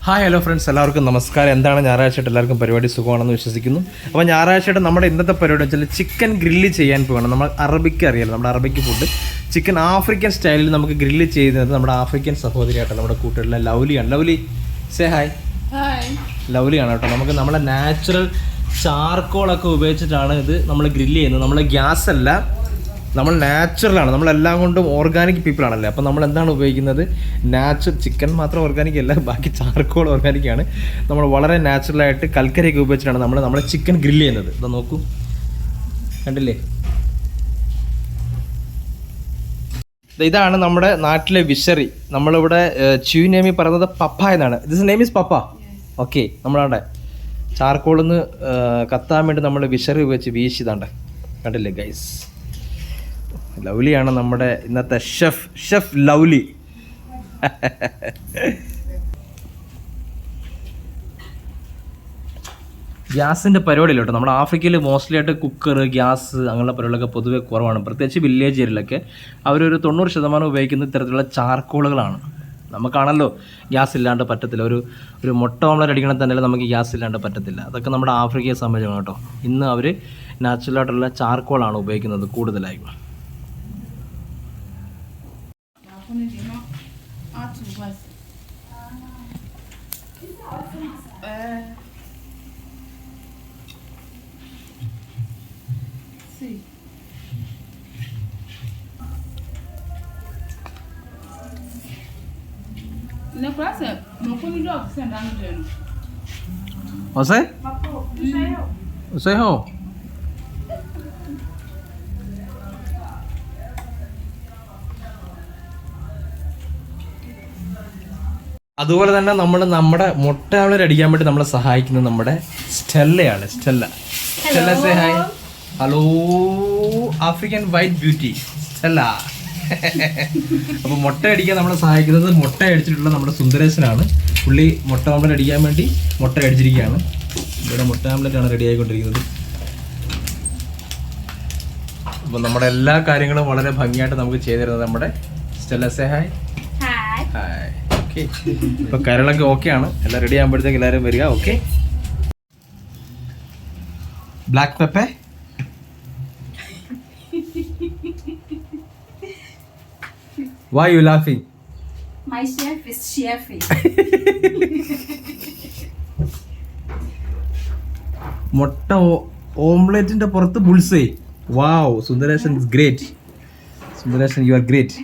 Hi hello friends, എല്ലാവർക്കും നമസ്കാരം. എന്താണ് ഞായറാഴ്ചയായിട്ട് എല്ലാവർക്കും പരിപാടി സുഖമാണെന്ന് വിശ്വസിക്കുന്നു. അപ്പോൾ ഞായറാഴ്ചയായിട്ട് നമ്മുടെ ഇന്നത്തെ പരിപാടി വെച്ചാൽ ചിക്കൻ ഗ്രില്ല് ചെയ്യാൻ പോകണം. നമ്മൾ അറബിക്ക് അറിയാലോ, നമ്മുടെ അറബിക്ക് ഫുഡ് ചിക്കൻ ആഫ്രിക്കൻ സ്റ്റൈലിൽ നമുക്ക് ഗ്രില്ല് ചെയ്യുന്നത് നമ്മുടെ ആഫ്രിക്കൻ സഹോദരിയായിട്ട് നമ്മുടെ കൂട്ടുകാരിലെ ലൗലിയാണ്. Lovely say hi. ലൗലിയാണ് കേട്ടോ. നമുക്ക് നമ്മുടെ നാച്ചുറൽ ചാർക്കോളൊക്കെ ഉപയോഗിച്ചിട്ടാണ് ഇത് നമ്മൾ ഗ്രില്ല് ചെയ്യുന്നത്. നമ്മൾ ഗ്യാസ് അല്ല, നമ്മൾ നാച്ചുറലാണ്. നമ്മളെല്ലാം കൊണ്ടും ഓർഗാനിക് പീപ്പിളാണല്ലേ. അപ്പോൾ നമ്മൾ എന്താണ് ഉപയോഗിക്കുന്നത്? ചിക്കൻ മാത്രം ഓർഗാനിക് അല്ല, ബാക്കി ചാർക്കോൾ ഓർഗാനിക്കാണ്. നമ്മൾ വളരെ നാച്ചുറലായിട്ട് കൽക്കരിയൊക്കെ ഉപയോഗിച്ചിട്ടാണ് നമ്മൾ ചിക്കൻ ഗ്രില്ല് ചെയ്യുന്നത്. ഇതാ നോക്കൂ, കണ്ടില്ലേ? ഇതാണ് നമ്മുടെ നാട്ടിലെ വിഷറി. നമ്മളിവിടെ ച്യൂനേമി പറയുന്നത് പപ്പ എന്നാണ്. This name is papa. Okay, നമ്മളവിടെ ചാർക്കോളിൽ നിന്ന് കത്താൻ വേണ്ടി നമ്മൾ വിഷറി ഉപയോഗിച്ച് വീശിതാണ്ട്. കണ്ടില്ലേ ഗൈസ്? ലൗലിയാണ് നമ്മുടെ ഇന്നത്തെ ഷെഫ് ലൗലി. ഗ്യാസിൻ്റെ പരിപാടിയില്ല കേട്ടോ. നമ്മുടെ ആഫ്രിക്കയിൽ മോസ്റ്റ്ലി ആയിട്ട് കുക്കർ, ഗ്യാസ് അങ്ങനെയുള്ള പരിപാടികളൊക്കെ പൊതുവെ കുറവാണ്. പ്രത്യേകിച്ച് വില്ലേജ് ഏരിയയിലൊക്കെ അവരൊരു 90% ഉപയോഗിക്കുന്ന ഇത്തരത്തിലുള്ള ചാർക്കോളുകളാണ്. നമുക്കാണല്ലോ ഗ്യാസ് ഇല്ലാണ്ട് പറ്റത്തില്ല. ഒരു മുട്ട ഓംലെറ്റ് അടിക്കണമെങ്കിൽ തന്നെ നമുക്ക് ഗ്യാസ് ഇല്ലാണ്ട് പറ്റത്തില്ല. അതൊക്കെ നമ്മുടെ ആഫ്രിക്കയെ സംബന്ധിച്ചാണ് കേട്ടോ. ഇന്ന് അവർ നാച്ചുറലായിട്ടുള്ള ചാർക്കോളാണ് ഉപയോഗിക്കുന്നത് കൂടുതലായും. അതുപോലെ തന്നെ നമ്മുടെ മുട്ട ഓംലെറ്റ് അടിക്കാൻ വേണ്ടി നമ്മളെ സഹായിക്കുന്നത് നമ്മുടെ സ്റ്റെല്ലയാണ്. Stella say hi. Hello African white beauty Stella. അപ്പോൾ മുട്ട അടിക്കാൻ നമ്മളെ സഹായിക്കുന്നത് മുട്ട അടിച്ചിട്ടുള്ള നമ്മുടെ സുന്ദരേശനാണ്. പുള്ളി മുട്ട ഓംലെറ്റ് അടിക്കാൻ വേണ്ടി മുട്ട അടിച്ചിരിക്കുകയാണ്. ഇവിടെ മുട്ട ഓംലെറ്റ് ആണ് റെഡി ആയിക്കൊണ്ടിരിക്കുന്നത്. അപ്പോൾ നമ്മുടെ എല്ലാ കാര്യങ്ങളും വളരെ ഭംഗിയായിട്ട് നമുക്ക് ചെയ്തു തരുന്നത് നമ്മുടെ Stella say hi. Hi. Okay, ഇപ്പോൾ കരളൊക്കെ ഓക്കെയാണ്. എല്ലാം റെഡി ആകുമ്പോഴത്തേക്ക് എല്ലാവരും വരിക. Okay, black pepper. Why are you laughing? My chef is chefing. മുട്ട ഓംലെറ്റിന്റെ പുറത്ത് bull's eye. Wow, Sundaresan is great. Sundaresan, you are great.